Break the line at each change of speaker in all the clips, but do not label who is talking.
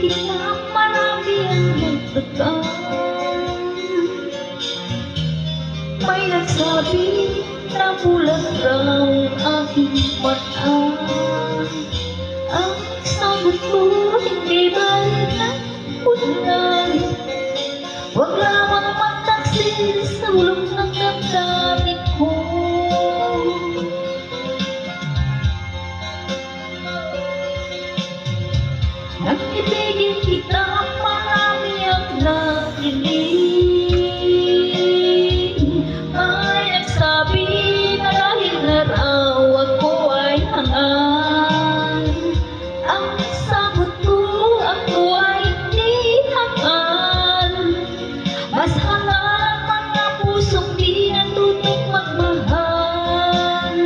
kita, marami ang nagtagal. May nagsabi na bulat raw aking mata. Ang sagot ko, hindi ba yan ulan? Huwag lamang magtaksil sa ulong ng damdamin ko. Nang ibigin kita, marami ang nakilig. May nagsabi na dahil na raw ako ay hangal. Ang sagot ko, ako ay hindi hangal. Mas hangal ang mga pusong di natutong magmahal.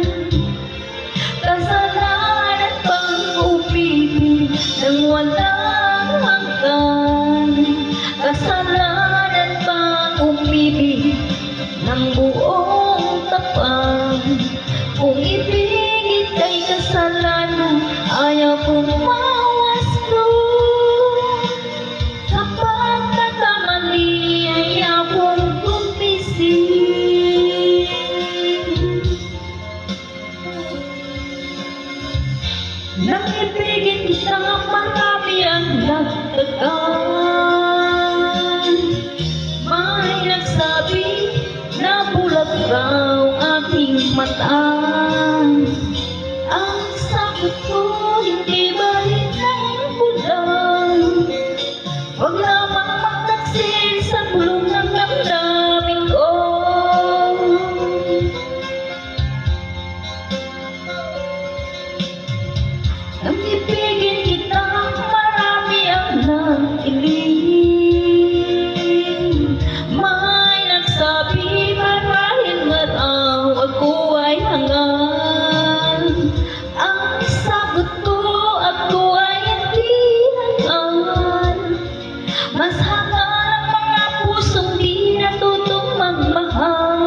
Kasalanan bang umibig nang walang hanggan? Kasalanan bang umibig ng buong tapang? Kung ibigin kay kasalanan, ayaw kong mawasto. Sa pagkakamali, ayaw kong gumising. Nang ibigin kita, marami ang nagtagal. May nagsabi na bulat raw aking mata. Ang sagot ko, hindi ba rin ang bulan? Huwag lamang magtaksil sa bulong ng damdamin ko. Nang ibigin kita, marami ang nakilig. May nagsabi marahil nga raw ako ay hangal. Ang sagot ko, ako ay hindi hangal. Mas hangal ang mga pusong di natutong magmahal.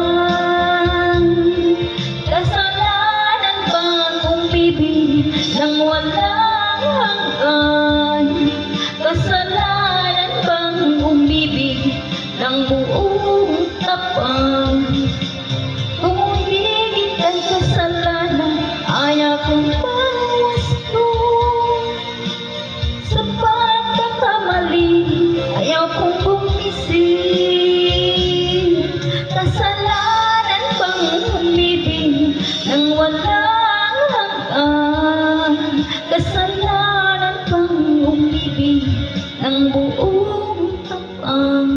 Kasalanan bang umibig nang walang hanggan? Kasalanan bang umibig ng buong tapang? Kung umibig kay kasalanan, ayaw kong mawasto. Sa pagkakamali, ayaw kong gumising. Kasalanan bang umibig nang walang hanggan? Kasalanan bang umibig ng buong